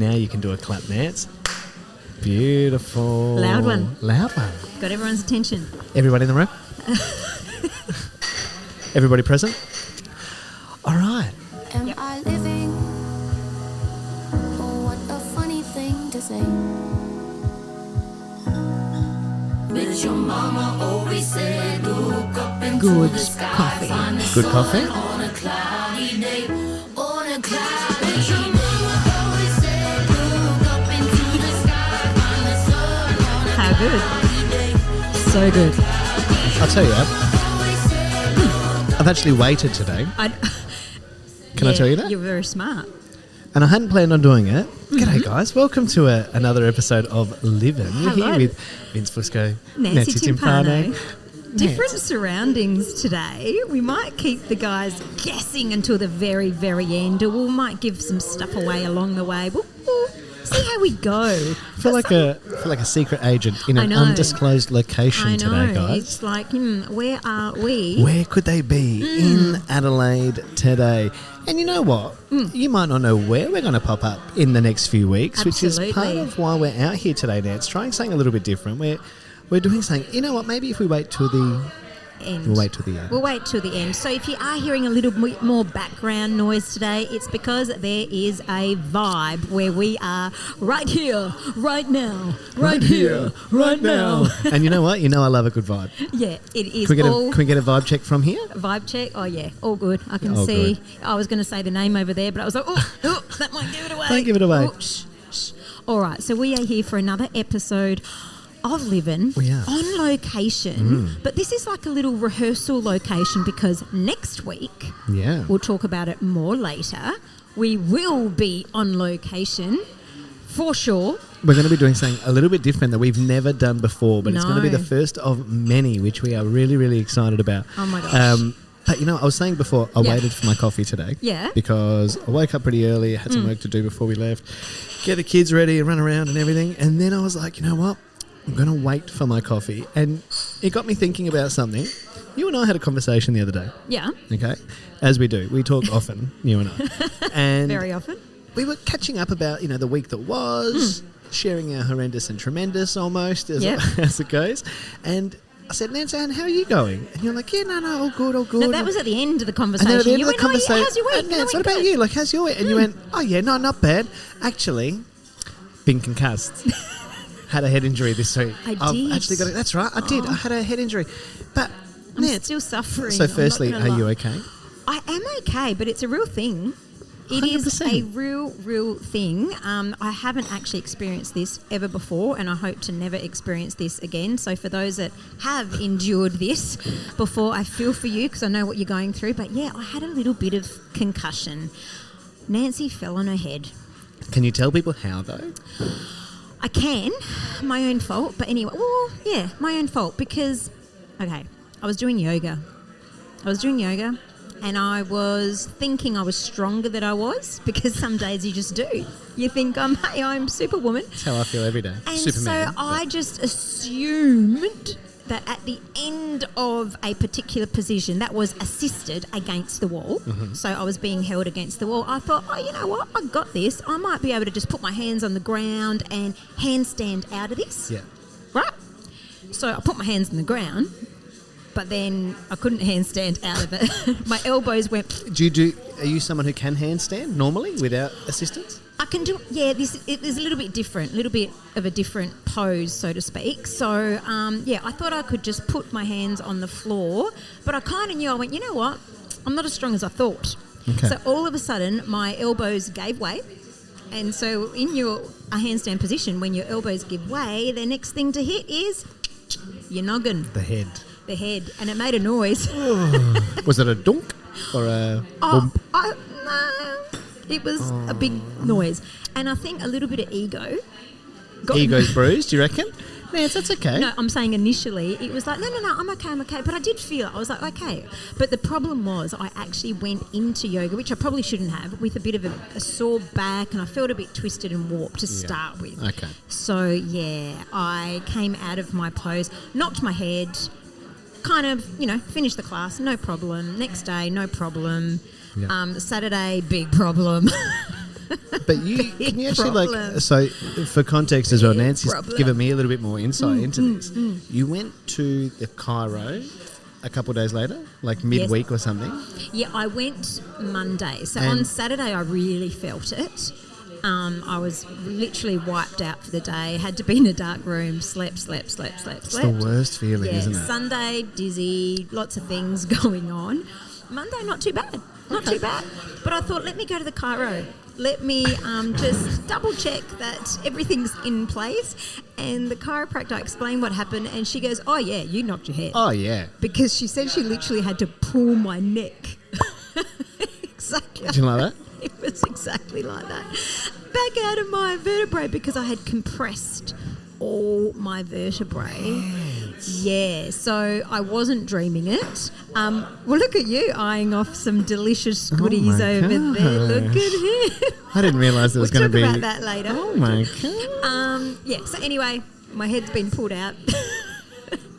Now you can do a clap, Nance. Beautiful. Loud one. Loud one. Got everyone's attention. Everybody in the room? Everybody present? All right. Am I living? Oh, what a funny thing to say. But your mama always said, look up into Good the sky, coffee. find the Good sun coffee? on a cloudy day. On a cloudy day. Your mama always said, look up into the sky, find the sun on a How good. cloudy day. So good. I'll tell you, I've actually waited today. Can I tell you that? You're very smart. And I hadn't planned on doing it. G'day, guys. Welcome to another episode of Livin'. We're Hello. here with Vince Fusco, Nancy Timpano. Timpano. Different surroundings today. We might keep the guys guessing until the very, very end, or we might give some stuff away along the way. We'll see how we go. I feel like a secret agent in I an know. undisclosed location I know. today, guys. It's like, where are we? Where could they be in Adelaide today? And you know what? You might not know where we're going to pop up in the next few weeks, which is part Absolutely. of why we're out here today, Nance. Trying something a little bit different. We're doing something. You know what? Maybe if we wait till the End. We'll wait till the end. We'll wait till the end. So if you are hearing a little bit more background noise today, it's because there is a vibe where we are right here, right now, right here, right now. And you know what? You know I love a good vibe. Yeah, it is Can all we get a vibe check from here? vibe check. Oh yeah, all good. I can All see. good. I was going to say the name over there, but I was like, oh, that might give it away. Don't give it away. Oh, shh. All right, so we are here for another episode of Livin' We are. on location, but this is like a little rehearsal location because next week, Yeah. we'll talk about it more later, we will be on location for sure. We're going to be doing something a little bit different that we've never done before, but it's going to be No. the first of many, which we are really, really excited about. Oh my gosh. But you know, I was saying before, I Yeah. waited for my coffee today. Yeah. Because I woke up pretty early, had some work to do before we left, get the kids ready and run around and everything. And then I was like, you know what? I'm going to wait for my coffee. And it got me thinking about something. You and I had a conversation the other day. Yeah, Okay. As we do. We talk often, you and I. And very often. we were catching up about, the week that was, sharing our horrendous and tremendous almost as, Yep. as it goes. And I said, Nancy, Ann, how are you going? And you're like, yeah, no, all good, all good. No, that was at the end of the And conversation. then at the end You of the went, "Oh, yeah, conversation, how's your week? Nance, No, what about good." you? Like, how's your week? And you went, oh, yeah, no, not bad. Actually, been concussed. Had a head injury this week. I I've did. actually got it. That's right, I did. I had a head injury. But, I'm Nance, still suffering. so I'm not firstly, gonna are you lie. okay? I am okay, but it's a real thing. It is 100%. a real thing. I haven't actually experienced this ever before, and I hope to never experience this again. So for those that have endured this before, I feel for you because I know what you're going through. But yeah, I had a little bit of concussion. Nancy fell on her head. Can you tell people how, though? I can, my own fault. But anyway, well, yeah, my own fault because, okay, I was doing yoga. And I was thinking I was stronger than I was because some days you just do. You think, hey, I'm Superwoman. That's how I feel every day. And Superman. so I just assumed that at the end of a particular position that was assisted against the wall, so I was being held against the wall, I thought, oh, you know what, I got this. I might be able to just put my hands on the ground and handstand out of this. Yeah. Right? So I put my hands on the ground, but then I couldn't handstand out of it. My elbows went... Are you someone who can handstand normally without assistance? I can do, yeah, it is a little bit different, a little bit of a different pose, so to speak. So, yeah, I thought I could just put my hands on the floor, but I kind of knew, I went, you know what, I'm not as strong as I thought. Okay. So all of a sudden, my elbows gave way. And so in a handstand position, when your elbows give way, the next thing to hit is your noggin, The head. the head, and it made a noise. Was it a dunk or a... Oh, no. It was a big noise. And I think a little bit of ego. Ego's bruised, do you reckon? Nance, that's okay. No, I'm saying initially it was like, no, I'm okay. But I did feel it. I was like, okay. But the problem was I actually went into yoga, which I probably shouldn't have, with a bit of a sore back, and I felt a bit twisted and warped to start with. Okay. So, yeah, I came out of my pose, knocked my head, kind of, finished the class, no problem. Next day, no problem. Yeah. Saturday, big problem. But can you actually problem. so for context as well, Big Nancy's problem. given me a little bit more insight into this. You went to the Cairo a couple of days later, like midweek or something. Yeah, I went Monday. So on Saturday, I really felt it. I was literally wiped out for the day. Had to be in a dark room. Slept. It's the worst feeling, isn't it? Sunday, dizzy, lots of things going on. Monday, not too bad. Not too bad. But I thought, let me go to the Cairo. Let me just double check that everything's in place. And the chiropractor explained what happened, and she goes, "Oh yeah, you knocked your head." Oh yeah. Because she said she literally had to pull my neck. Exactly. Did you like that? It was exactly like that. Back out of my vertebrae because I had compressed all my vertebrae. Yeah, so I wasn't dreaming it. Well, look at you eyeing off some delicious goodies my over there. Look at gosh. him. I didn't realise there was We'll going to be. talk about that later. Oh my god. Yeah. So anyway, my head's been pulled out.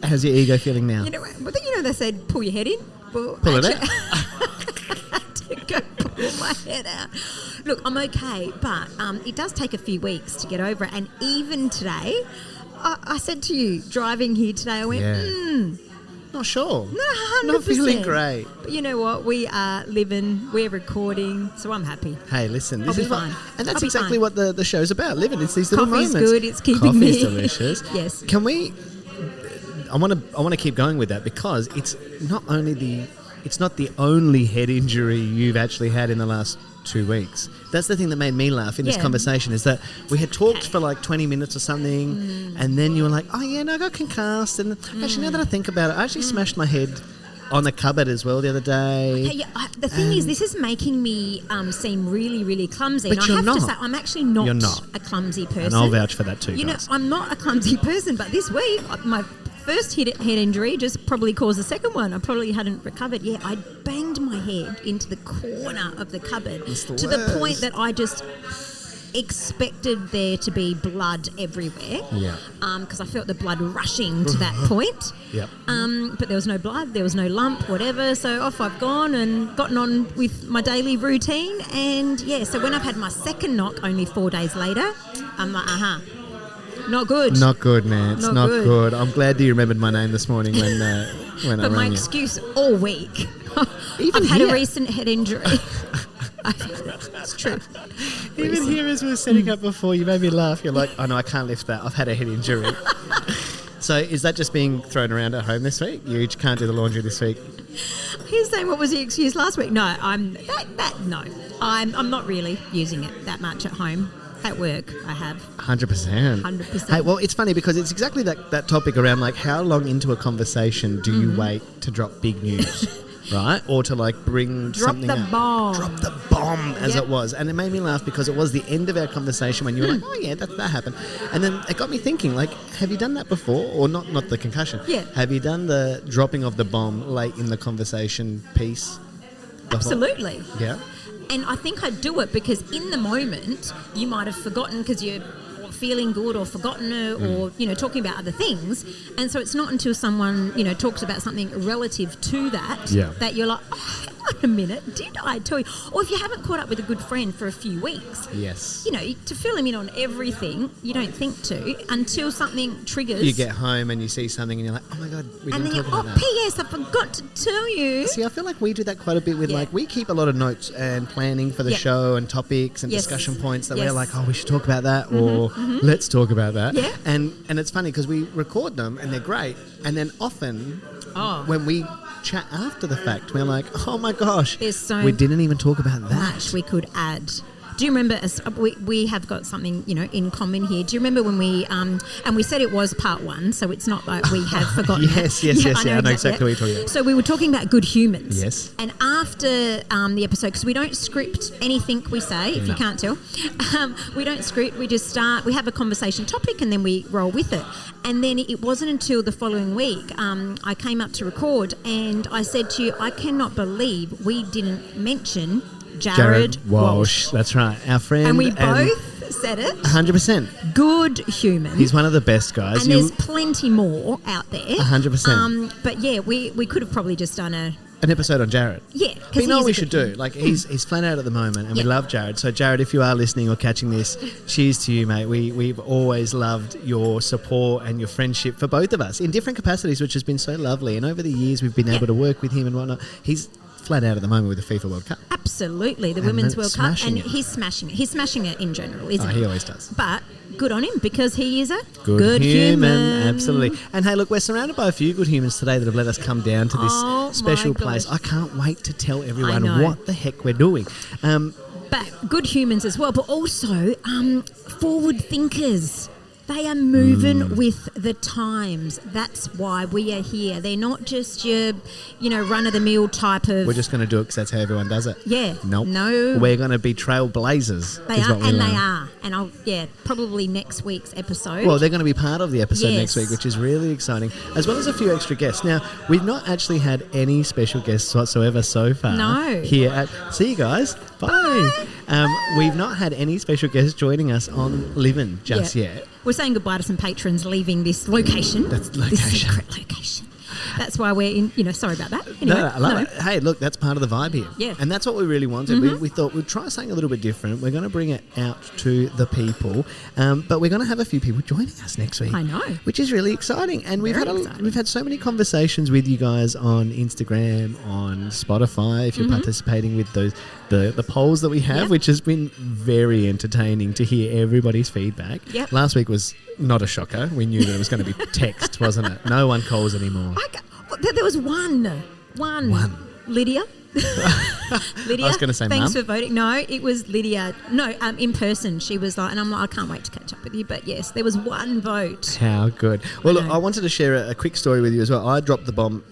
How's your ego feeling now? They said pull your head in. Well, Pull it out. I had to go pull my head out. Look, I'm okay, but it does take a few weeks to get over it. And even today, I said to you, driving here today, I went, Not sure. No, 100%. Not feeling great. But you know what? We are living, we're recording, so I'm happy. Hey, listen, I'll this be is what, fine. and that's I'll be exactly fine. what the show's about. Living, it's these little Coffee's moments. good, it's keeping me. Coffee's delicious. Yes. Can we? I want to keep going with that because it's not the only head injury you've actually had in the last 2 weeks. That's the thing that made me laugh in this conversation is that we had talked for like 20 minutes or something and then you were like, oh yeah, no, I got concussed and actually now that I think about it, I actually smashed my head on the cupboard as well the other day. Okay, the thing is, this is making me seem really, really clumsy. But and you're I have not. to say, I'm actually not, You're not. a clumsy person. And I'll vouch for that too, You know, guys. I'm not a clumsy person, but this week, my first head injury just probably caused the second one. I probably hadn't recovered. Yeah, I banged my head into the corner of the cupboard to the point that I just expected there to be blood everywhere. Yeah. Because I felt the blood rushing to that point. Yep. But there was no blood, there was no lump, whatever. So off I've gone and gotten on with my daily routine. And yeah, so when I've had my second knock only 4 days later, I'm like, not good. Not good, man. It's Not not good. good. I'm glad you remembered my name this morning when I But my rang you. excuse all week. Even I've had a here. recent head injury. It's true. Even here as we were setting up before, you made me laugh. You're like, oh no, I can't lift that. I've had a head injury. So is that just being thrown around at home this week? You can't do the laundry this week? He's saying, what was the excuse last week? No, I'm not really using it that much at home. At work, I have. 100%. 100%. Hey, well, it's funny because it's exactly that topic around like how long into a conversation do you wait to drop big news, right? Or to like bring Drop something the out. bomb. Drop the bomb, as Yep. it was. And it made me laugh because it was the end of our conversation when you were like, oh yeah, that happened. And then it got me thinking, like, have you done that before? Or not the concussion. Yeah. Have you done the dropping of the bomb late in the conversation piece before? Absolutely. Yeah. And I think I do it because in the moment you might have forgotten because you're feeling good or forgotten it or, talking about other things. And so it's not until someone, talks about something relative to that that you're like, oh, hang on a minute, did I tell you? Or if you haven't caught up with a good friend for a few weeks, Yes. to fill him in on everything, you don't think to until something triggers. You get home and you see something and you're like, oh my God, we and didn't then talk you're, about that. P.S. I forgot to tell you. See, I feel like we do that quite a bit with Yeah. like, we keep a lot of notes and planning for the Yeah. show and topics and Yes. discussion points that we're Yes. like, oh, we should talk about that or let's talk about that. Yeah. And it's funny because we record them and they're great. And then often when we chat after the fact, we're like, oh my gosh, There's so we didn't even talk about that. much we could add. Do you remember, we have got something, in common here. Do you remember when we, and we said it was part one, so it's not like we have forgotten Yes, it. yes, I know exactly what you're talking about. So we were talking about good humans. Yes. And after the episode, because we don't script anything we say, if you can't tell, we don't script, we just start, we have a conversation topic and then we roll with it. And then it wasn't until the following week I came up to record and I said to you, I cannot believe we didn't mention Jared Walsh. That's right. Our friend. And we both said it. 100%. Good human. He's one of the best guys. and there's plenty more out there. 100%. But yeah, we could have probably just done a an episode on Jared. Yeah. But you know what we he is a should good do? Like, he's flat out at the moment, and we Yeah. love Jared. So, Jared, if you are listening or catching this, cheers to you, mate. We've always loved your support and your friendship for both of us in different capacities, which has been so lovely. And over the years, we've been able to work with him and whatnot. He's flat out at the moment with the FIFA World Cup. Absolutely, the And Women's then World Cup, smashing and it. he's smashing it. He's smashing it in general, isn't Oh, he? he always does. But good on him, because he is a Good human. Absolutely. And hey, look, we're surrounded by a few good humans today that have let us come down to this Oh, my special place. gosh. I can't wait to tell everyone know. what the heck we're doing. But good humans as well, but also forward thinkers. They are moving with the times. That's why we are here. They're not just your, run-of-the-mill type of... We're just going to do it because that's how everyone does it. Yeah. Nope. No. We're going to be trailblazers. They is are, what we and learn. they are. And probably next week's episode. Well, they're going to be part of the episode next Yes. week, which is really exciting, as well as a few extra guests. Now, we've not actually had any special guests whatsoever so far. No. Here at... See you guys. Bye. We've not had any special guests joining us on Livin' just yet. We're saying goodbye to some patrons leaving this location. That's This location. secret location. That's why we're in, sorry about that. Anyway, No, I love it. Hey, look, that's part of the vibe here. Yeah. And that's what we really wanted. We thought we'd try something a little bit different. We're going to bring it out to the people. But we're going to have a few people joining us next week. I know. Which is really exciting. And Very exciting. we've had so many conversations with you guys on Instagram, on Spotify, if you're participating with the polls that we have, Yep. which has been very entertaining to hear everybody's feedback. Yep. Last week was not a shocker. We knew that it was going to be text, wasn't it? No one calls anymore. There was one. Lydia. Lydia. I was gonna say thanks Mum. for voting. No, it was Lydia. No, in person. She was like, and I'm like, I can't wait to catch up with you. But yes, there was one vote. How good. Well, look, know. I wanted to share a quick story with you as well. I dropped the bomb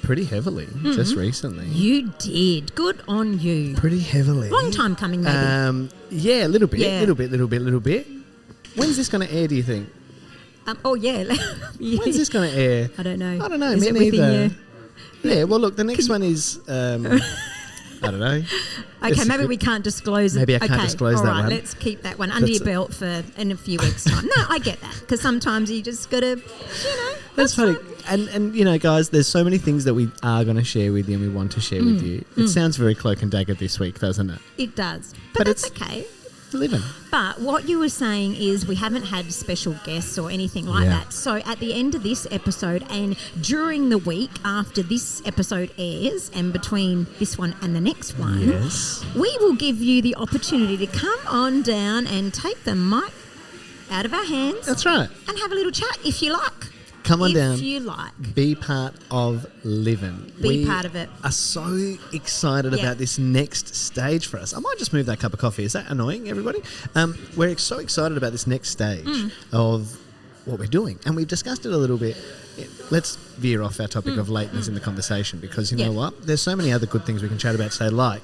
pretty heavily just recently. You did. Good on you. Pretty heavily. Long time coming, maybe. Yeah, a little bit. Yeah. Little bit. When's this going to air, do you think? Oh, yeah. When's this going to air? I don't know. I don't know. Is Me it within neither. you? Yeah, well, look, the next one is... I don't know. Okay, It's maybe good. we can't disclose it. Maybe I can't disclose all that right, one. let's keep that one under That's your belt for in a few weeks' time. No, I get that, because sometimes you just got to, That's funny. And guys, there's so many things that we are going to share with you and we want to share with you. It sounds very cloak and dagger this week, doesn't it? It does. But But that's it's- okay. Living. But what you were saying is we haven't had special guests or anything like Yeah. that. So at the end of this episode and during the week after this episode airs and between this one and the next one, Yes. we will give you the opportunity to come on down and take the mic out of our hands That's right. and have a little chat if you like. Come on if down. you like. Be part of Living. Be part of it. Are so excited Yeah. about this next stage for us. I might just move that cup of coffee. Is that annoying, everybody? We're so excited about this next stage of what we're doing. And we've discussed it a little bit. Let's veer off our topic of lateness in the conversation, because you know Yeah. what? There's so many other good things we can chat about today, like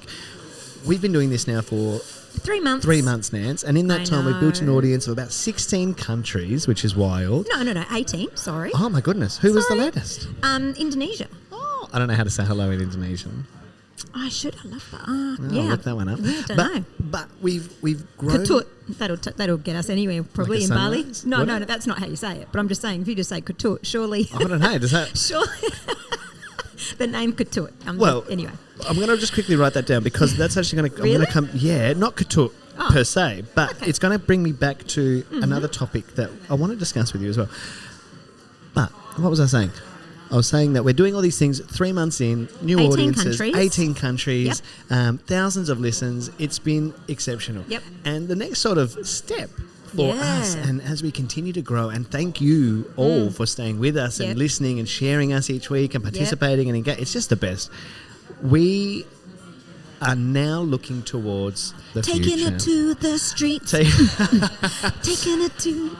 we've been doing this now for 3 months. 3 months, Nance, and in that I time we've built an know. audience of about 16 countries, which is wild. No, 18. Sorry. Oh my goodness, who was the Sorry. latest? Indonesia. Oh, I don't know how to say hello in Indonesian. I should. I love that. Oh, yeah. I'll look that one up. Yeah, I don't but, know. but we've grown. Katut. That'll get us anywhere, probably Like a in Bali. sunrise? No, What? no, that's not how you say it. But I'm just saying, if you just say Katut, surely, I don't know. Does that? surely, the name Katut. Well, anyway, I'm going to just quickly write that down, because that's actually going to. I'm Really? going to come. Yeah, not Katut Oh. per se, but Okay. it's going to bring me back to another topic that I want to discuss with you as well. But what was I saying? I was saying that we're doing all these things 3 months in, new 18 audiences, countries. 18 countries, thousands of listens. It's been exceptional. Yep. And the next sort of step for Yeah. us, and as we continue to grow, and thank you all for staying with us and Yep. listening and sharing us each week and participating and engaging. It's just the best. We are now looking towards the taking future. it to the streets, Take- taking it to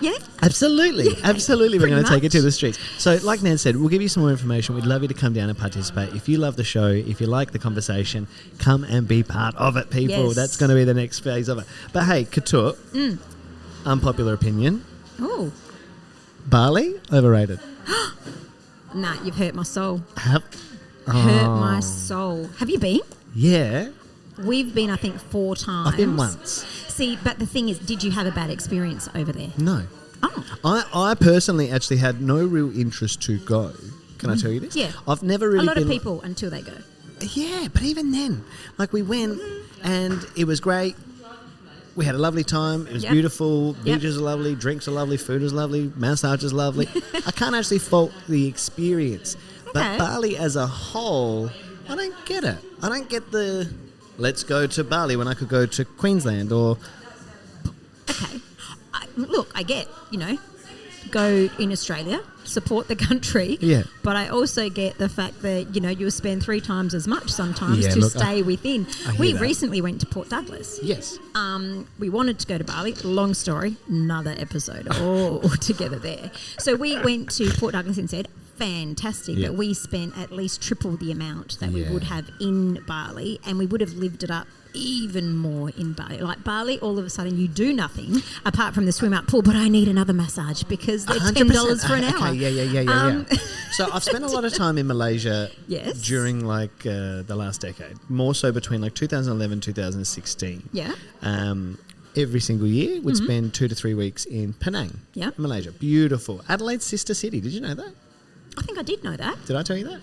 Absolutely. Yeah, Absolutely. We're pretty going to take it to much. the streets. So, like Nan said, we'll give you some more information. We'd love you to come down and participate. If you love the show, if you like the conversation, come and be part of it, people. Yes. That's going to be the next phase of it. But hey, Katut, unpopular opinion, Oh, Bali, overrated. nah, you've hurt my soul. Hurt Hurt my soul. Have you been? Yeah, We've been, I think, 4 times. I've been once. See, but the thing is, did you have a bad experience over there? No. Oh, I personally actually had no real interest to go Can I tell you this? Yeah. I've never really A lot been of people until they go. Yeah, but even then, like we went and it was great. We had a lovely time. It was Yep. beautiful. Yep. Beaches are lovely. Drinks are lovely. Food is lovely. Massage is lovely. I can't actually fault the experience. But Okay. Bali as a whole, I don't get it. I don't get the let's go to Bali when I could go to Queensland or... Okay. Look, I get, go in Australia, support the country. Yeah. But I also get the fact that, you'll spend 3 times as much sometimes Yeah, to look, stay within. I hear We that. recently went to Port Douglas. Yes. We wanted to go to Bali. Long story, another episode all together there. So we went to Port Douglas instead. Fantastic, Yeah. but we spent at least triple the amount that we Yeah. would have in Bali, and we would have lived it up even more in Bali. Like Bali, all of a sudden you do nothing apart from the swim up pool, but I need another massage because they're $10 for an hour. Okay, yeah. So I've spent a lot of time in Malaysia Yes. during the last decade, more so between 2011 2016. Yeah. Every single year would spend 2 to 3 weeks in Penang, Yeah. in Malaysia. Beautiful. Adelaide's sister city. Did you know that? I think I did know that. Did I tell you that?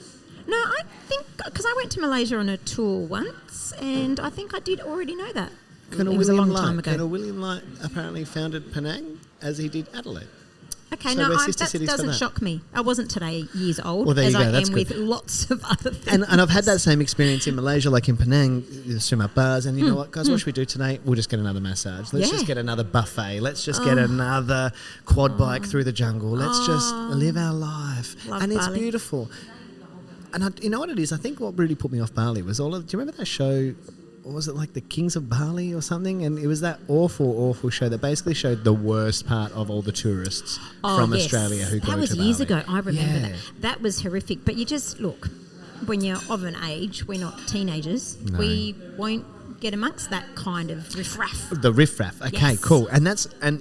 No, I think because I went to Malaysia on a tour once, and I think I did already know that. Colonel it was William a long time Light. ago. Colonel William Light apparently founded Penang as he did Adelaide. Okay, So no, we're sister that cities for doesn't that. shock me. I wasn't today years old, Well, there as you go, I that's am good. with lots of other things. And I've had that same experience in Malaysia, like in Penang, you swim up bars, and you know what, guys, what should we do today? We'll just get another massage. Let's Yeah. just get another buffet. Let's just get another quad bike through the jungle. Let's just live our life. Love And it's Bali. beautiful. And you know what it is? I think what really put me off Bali was do you remember that show? Or was it like the Kings of Bali or something? And it was that awful show that basically showed the worst part of all the tourists from yes. Australia who go to That was Bali. years ago. I remember Yeah. that. That was horrific. But you just look, when you're of an age, we're not teenagers. No. We won't get amongst that kind of riffraff. The riffraff. Okay, Yes. cool. And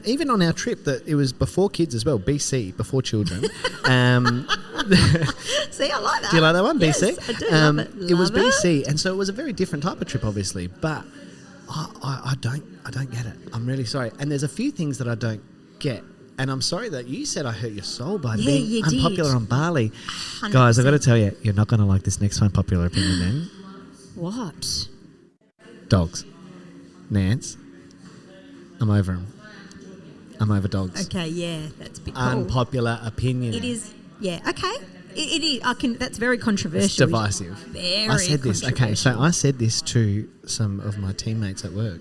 even on our trip, that it was before kids as well, BC, before children. See, I like that. Do you like that one, Yes, BC? I do love it. It was Love it. BC, and so it was a very different type of trip, obviously. But I don't get it. I'm really sorry. And there's a few things that I don't get. And I'm sorry that you said I hurt your soul by Yeah, being you unpopular did. on Bali. 100%. Guys, I've got to tell you, you're not going to like this next unpopular opinion then. What? Dogs. Nance. I'm over them. I'm over dogs. Okay, yeah, that's a bit cool. Unpopular opinion. It is, yeah, okay. It is. That's very controversial. It's divisive. Very I said this. Okay, so controversial. I said this to some of my teammates at work,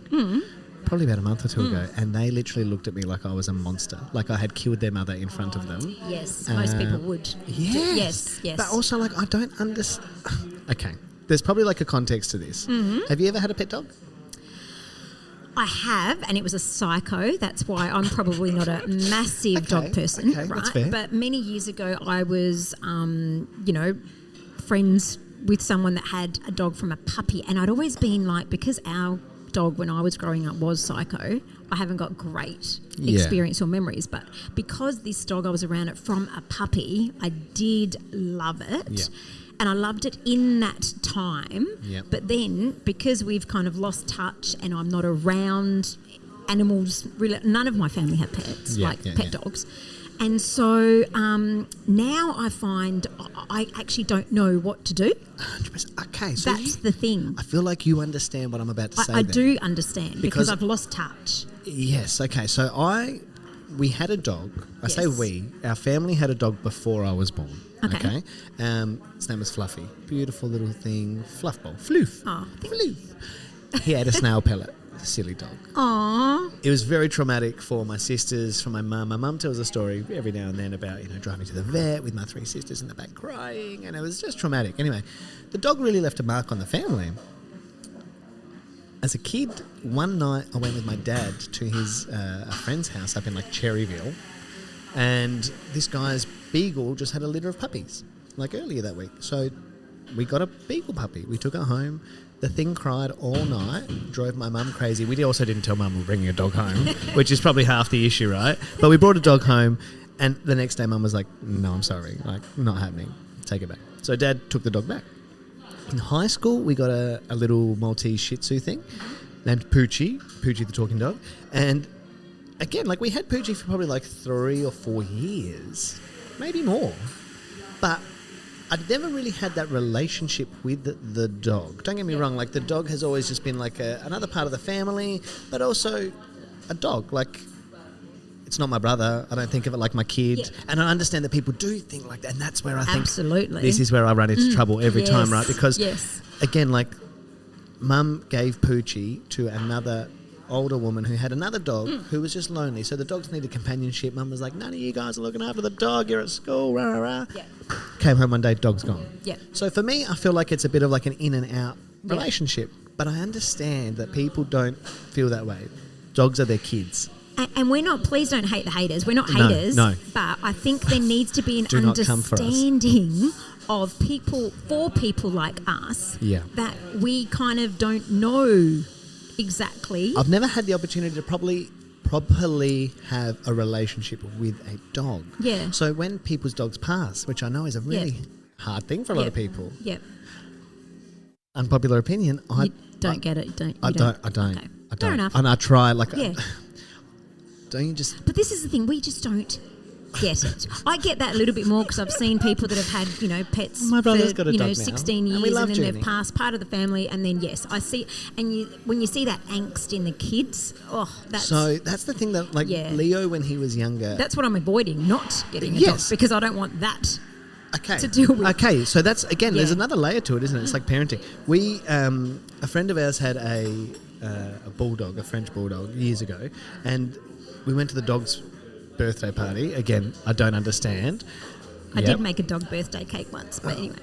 probably about a month or two ago, and they literally looked at me like I was a monster, like I had killed their mother in front of them. Yes, most people would. Yes. Yes. But also, like, I don't understand. Okay, there's probably like a context to this. Have you ever had a pet dog? I have, and it was a psycho. That's why I'm probably not a massive dog person, okay, right? that's fair. But many years ago, I was, friends with someone that had a dog from a puppy, and I'd always been like, because our dog when I was growing up was psycho, I haven't got great Yeah. experience or memories. But because this dog I was around it from a puppy, I did love it. Yeah. And I loved it in that time. Yep. But then, because we've kind of lost touch and I'm not around animals, really, none of my family have pets, pet dogs. And so now I find I actually don't know what to do. 100%. Okay, so That's the thing. I feel like you understand what I'm about to say. I then. do understand because Because- I've lost touch. Yes. Okay. So we had a dog. I say Yes. we. Our family had a dog before I was born. Okay. His name was Fluffy. Beautiful little thing. Fluff ball. Floof. Oh, Floof. He had a snail pellet. Silly dog. Aww. It was very traumatic for my sisters, for my mum. My mum tells a story every now and then about, driving to the vet with my 3 sisters in the back crying, and it was just traumatic. Anyway, the dog really left a mark on the family. As a kid, one night I went with my dad to his a friend's house up in Cherryville, and this guy's beagle just had a litter of puppies, earlier that week. So we got a beagle puppy. We took her home. The thing cried all night, drove my mum crazy. We also didn't tell mum we're bringing a dog home, which is probably half the issue, right? But we brought a dog home, and the next day mum was like, no, I'm sorry, not happening. Take it back. So dad took the dog back. In high school, we got a little Maltese Shih Tzu thing named Poochie the talking dog. And again, we had Poochie for probably 3 or 4 years, maybe more. But I'd never really had that relationship with the dog. Don't get me wrong, like the dog has always just been like another part of the family, but also a dog. Like, it's not my brother. I don't think of it like my kid. Yeah. And I understand that people do think like that, and that's where I think Absolutely. this is where I run into trouble every time, right? Because, Yes. again, like, Mum gave Poochie to another older woman who had another dog who was just lonely. So the dogs needed companionship. Mum was like, none of you guys are looking after the dog. You're at school, rah, rah, rah. Yeah. Came home one day, dog's gone. Yeah. So for me, I feel like it's a bit of like an in and out relationship. But I understand that people don't feel that way. Dogs are their kids. And we're not, please don't hate the haters. We're not No, haters. no. But I think there needs to be an Do not come for us. understanding of people, for people like us, Yeah. that we kind of don't know exactly. I've never had the opportunity to properly have a relationship with a dog. Yeah. So when people's dogs pass, which I know is a really hard thing for a lot of people, Yep. unpopular opinion, You don't get it. I don't. Okay. I don't. Fair enough. And I try, like, Yeah. don't you just... But this is the thing, we just don't get it. I get that a little bit more because I've seen people that have had, pets My brother's for, got a dog now, 16 and years we love and then Junie. they've passed part of the family and then, yes, I see, and when you see that angst in the kids, that's the thing that, like, Yeah. Leo, when he was younger... that's what I'm avoiding, not getting a Yes. dog, because I don't want that. Okay. to deal with. Okay, so that's, again, there's Yeah. another layer to it, isn't it? It's like parenting. We, a friend of ours had a bulldog, a French bulldog, years ago, and we went to the dog's birthday party. Again, I don't understand. I Yep. did make a dog birthday cake once, but anyway.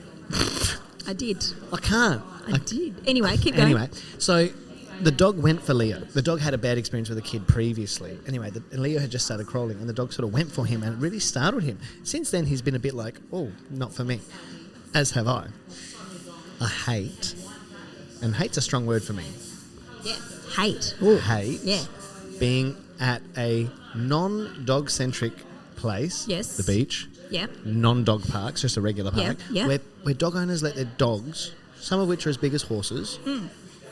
I did. I can't. I did. Anyway, keep going. Anyway, so the dog went for Leo. The dog had a bad experience with a kid previously. Anyway, Leo had just started crawling, and the dog sort of went for him, and it really startled him. Since then, he's been a bit like, oh, not for me. As have I. I hate, and hate's a strong word for me, Yeah. Hate. hate Yeah. being at a non-dog-centric place, Yes. the beach, Yeah. non-dog parks, just a regular park, yeah. where dog owners let their dogs, some of which are as big as horses,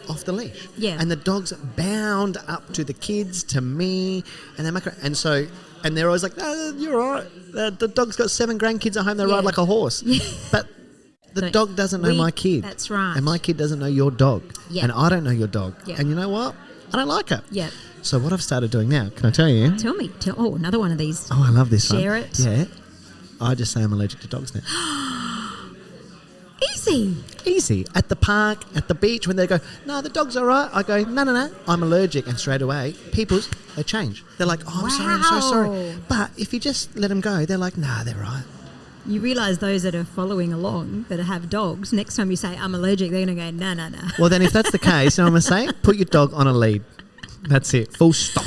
off the leash. Yeah. And the dog's bound up to the kids, to me, and they're always like, no, you're all right. The dog's got 7 grandkids at home, they Yeah. ride like a horse. Yeah. But the Don't- dog doesn't know my kid. That's right. And my kid doesn't know your dog. Yeah. And I don't know your dog. Yeah. And you know what? I don't like it. Yeah. So what I've started doing now, can I tell you? Tell me. Another one of these. Oh, I love this one. Share it. Yeah. I just say I'm allergic to dogs now. Easy. Easy. At the park, at the beach, when they go, no, the dog's all right. I go, no, I'm allergic. And straight away, they change. They're like, oh, I'm so sorry. Wow. But if you just let them go, they're like, nah, they're right. You realise those that are following along, that have dogs, next time you say, I'm allergic, they're going to go, no. Well, then if that's the case, you know what I'm going to say? Put your dog on a lead. That's it. Full stop.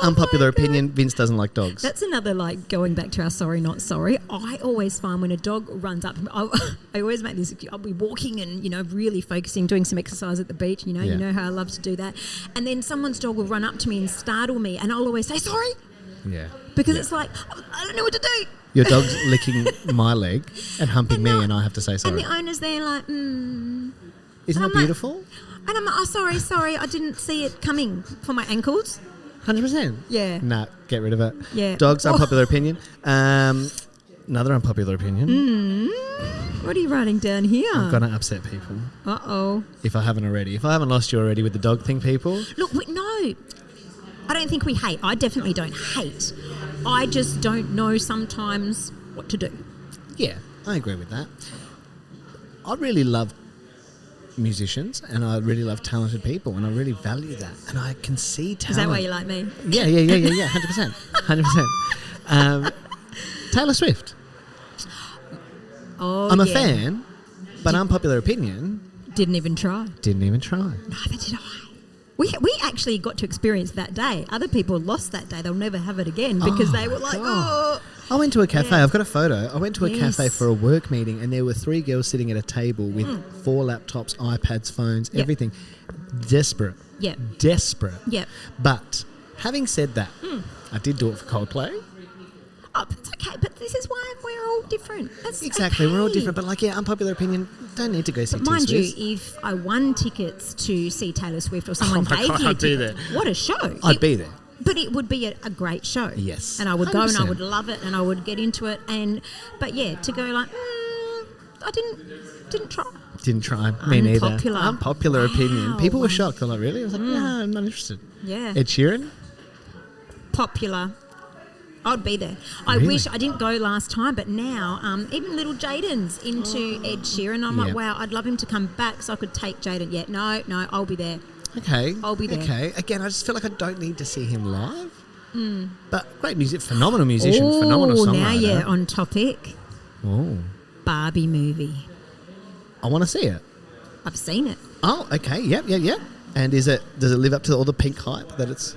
Unpopular opinion, Vince doesn't like dogs. That's another, like, going back to our sorry, not sorry. I always find when a dog runs up, I always make this, I'll be walking and, really focusing, doing some exercise at the beach, Yeah. you know how I love to do that. And then someone's dog will run up to me and startle me, and I'll always say, sorry, Yeah. because Yeah. it's like, I don't know what to do. Your dog's licking my leg and humping me, and I have to say sorry. And the owner's there like, Isn't and that I'm like- beautiful? And I'm like, oh, sorry, I didn't see it coming for my ankles. 100%. Yeah. Nah, get rid of it. Yeah. Dogs, Oh. unpopular opinion. Another unpopular opinion. What are you writing down here? I'm going to upset people. Uh-oh. If I haven't already. If I haven't lost you already with the dog thing, people. Look, no. I don't think we hate. I definitely don't hate. I just don't know sometimes what to do. Yeah, I agree with that. I really love musicians, and I really love talented people, and I really value that. And I can see talent. Is that why you like me? Yeah, 100%. 100%. Taylor Swift. Oh, I'm a yeah. fan, but unpopular opinion, Didn't even try. didn't even try. Neither did I. We actually got to experience that day. Other people lost that day. They'll never have it again because they were like, God. oh. I went to a cafe. Yeah. I've got a photo. I went to a cafe Yes. for a work meeting, and there were 3 girls sitting at a table with 4 laptops, iPads, phones, Yep. everything. Desperate. Yep. Desperate. Yep. But having said that, I did do it for Coldplay. Oh, it's okay, but this is why we're all different. That's Exactly. We're all okay. different. But like, yeah, unpopular opinion, don't need to go see But mind T-Swiss. you, if I won tickets to see Taylor Swift or someone Oh my gave God, me a I'd be ticket, what a show. I'd be there. But it would be a great show. Yes. And I would go and I 100%. would love it and I would get into it. But yeah, to go like, I didn't try. Didn't try. Me neither. Unpopular. Unpopular opinion. Wow. People were shocked. They're like, really? I was like, no, I'm not interested. Yeah. Ed Sheeran? Popular. I'd be there. I Really? wish I didn't go last time, but now even little Jaden's into Ed Sheeran. I'm like, Yeah. wow, I'd love him to come back so I could take Jaden. Yeah, no, I'll be there. Okay. I'll be there. Okay. Again, I just feel like I don't need to see him live. But great music, phenomenal musician, phenomenal songwriter. Now you're on topic. Oh, Barbie movie. I want to see it. I've seen it. Oh, okay. Yep. And does it live up to all the pink hype that it's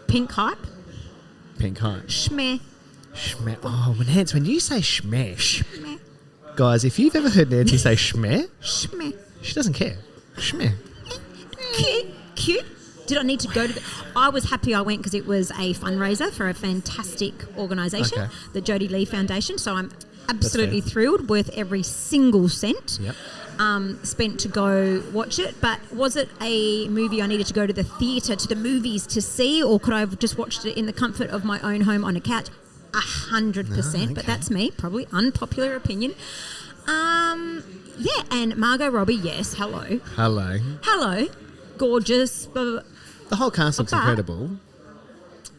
Pink hype. pink hype? Schmeh. Schmeh. Oh, Nance, when you say schmeh, Schmeh. guys, if you've ever heard Nancy say schmeh, Schmeh. she doesn't care. Schmeh. Cute. Did I need to go to the... I was happy I went because it was a fundraiser for a fantastic organisation, Okay. the Jodie Lee Foundation. So I'm absolutely fair. thrilled, worth every single cent Yep. spent to go watch it. But was it a movie I needed to go to the theatre, to the movies to see, or could I have just watched it in the comfort of my own home on a couch? 100%. But okay. that's me, probably unpopular opinion. Yeah, and Margot Robbie, yes, hello. Hello. Gorgeous. The whole cast looks But- incredible.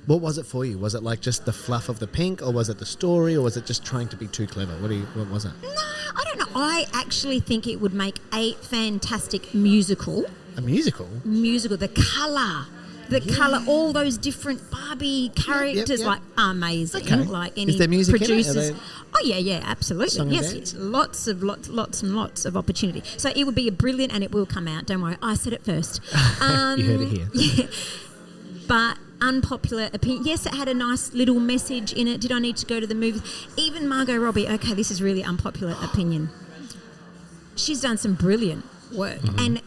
What was it for you? Was it like just the fluff of the pink, or was it the story, or was it just trying to be too clever? What was it? No, I don't know. I actually think it would make a fantastic musical. A musical? The colour, all those different Barbie characters, yep. like amazing. Okay. Like any Is there music in it? Are producers. they- Oh yeah, absolutely. Song and Yes, dance? lots and lots of opportunity. So it would be a brilliant, and it will come out. Don't worry, I said it first. You heard it here. Yeah, but unpopular opinion. Yes, it had a nice little message in it. Did I need to go to the movies? Even Margot Robbie. Okay, this is really unpopular opinion. She's done some brilliant work, and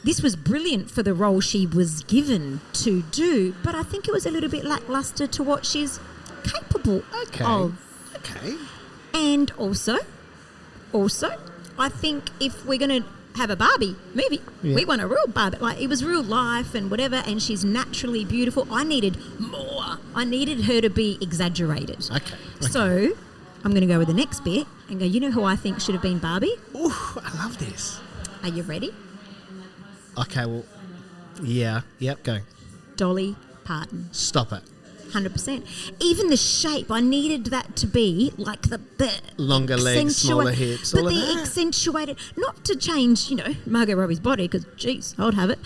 this was brilliant for the role she was given to do. But I think it was a little bit lackluster to what she's capable of. Okay. And also, I think if we're going to have a Barbie movie, we want a real Barbie. Like, it was real life and whatever, and she's naturally beautiful. I needed more. I needed her to be exaggerated. Okay. So I'm going to go with the next bit and go, you know who I think should have been Barbie? Ooh, I love this. Are you ready? Okay, well, yeah. Yep, go. Dolly Parton. Stop it. 100%. Even the shape, I needed that to be like the Longer legs, smaller hips, but all of the that. accentuated, not to change, Margot Robbie's body, because geez, I would have it.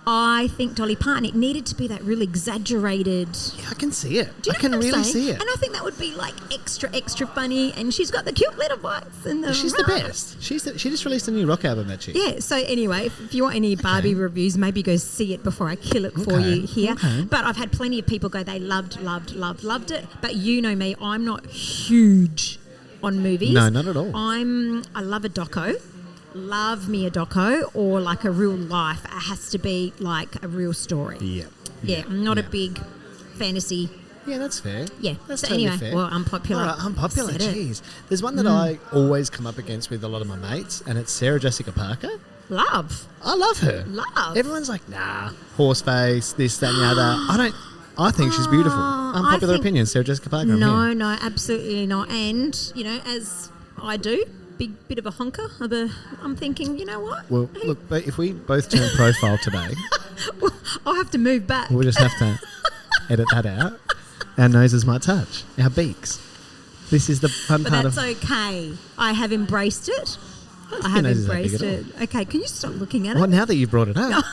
I think Dolly Parton, it needed to be that real exaggerated. Yeah, I can see it. Do you I know can what I'm really saying? see it. And I think that would be like extra funny. And she's got the cute little voice and the She's the best. She just released a new rock album, that chick. Yeah, so anyway, if you want any Barbie reviews, maybe go see it before I kill it for Okay, you here. okay. But I've had plenty of people go, they loved it. But you know me, I'm not huge on movies. No, not at all. I love a doco. Love me a doco, or like a real life. It has to be like a real story. Yeah. I'm not a Yeah. big fantasy. Yeah, that's fair. Yeah. That's So totally anyway, fair. well, unpopular. All right, unpopular, Said it. jeez. There's one that I always come up against with a lot of my mates, and it's Sarah Jessica Parker. Love. I love her. Love. Everyone's like, nah, horse face, this, that, and the other. I think she's beautiful. Unpopular think- opinion, Sarah Jessica Parker. I'm No, here. no, absolutely not. And, as I do, bit of a honker. I'm thinking, you know what? Well, Hey, look, but if we both turn profile today, I'll have to move back. we'll just have to edit that out. Our noses might touch. Our beaks. This is the fun But part that's of... okay. I have embraced it. I have nose is that big embraced at it. Okay, can you stop looking at Well, it? now that you've brought it up.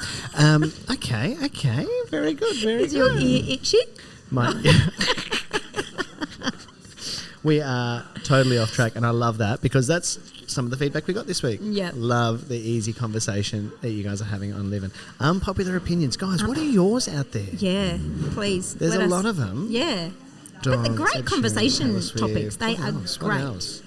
Okay. Very good, very Is good. your ear itchy? We are totally off track, and I love that because that's some of the feedback we got this week. Yep. Love the easy conversation that you guys are having on Living. Unpopular opinions. Guys, what are yours out there? Yeah, please. There's let a us- lot of them. Yeah. But the Dogs, great Ed Sheeran, conversation Taylor Swift. topics, they What are else? What great. else?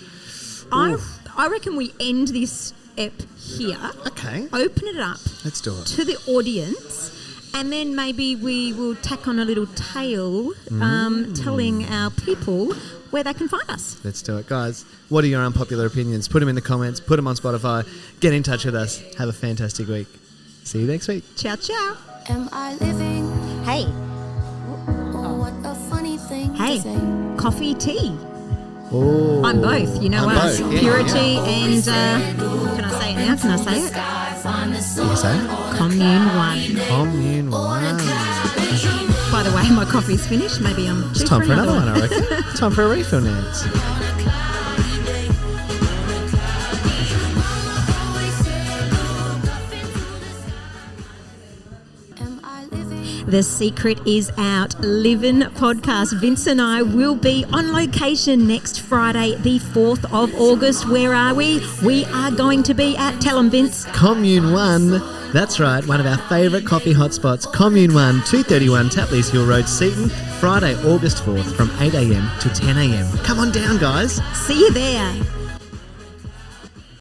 I reckon we end this ep here, Okay, open it up let's do it. to the audience, and then maybe we will tack on a little tale telling our people where they can find us. Let's do it. Guys, what are your unpopular opinions? Put them in the comments. Put them on Spotify. Get in touch with us. Have a fantastic week. See you next week. Ciao, ciao. Am I living? Hey, Oh, what a funny thing hey, to say. coffee, tea. Oh, I'm both. You know I'm us. both. Yeah, Purity and, can I say it now? Can I say it? You can say it. Commune 1. Commune 1. By the way, my coffee's finished. Maybe I'm It's due time for another one, one. I reckon. Time for a refill now. The secret is out. Livin' podcast. Vince and I will be on location next Friday, the 4th of August. Where are we? We are going to be at, tell 'em, Vince. Commune 1. That's right, one of our favourite coffee hotspots. Commune 1, 231 Tapleys Hill Road, Seaton. Friday, August 4th from 8 a.m. to 10 a.m. Come on down, guys. See you there.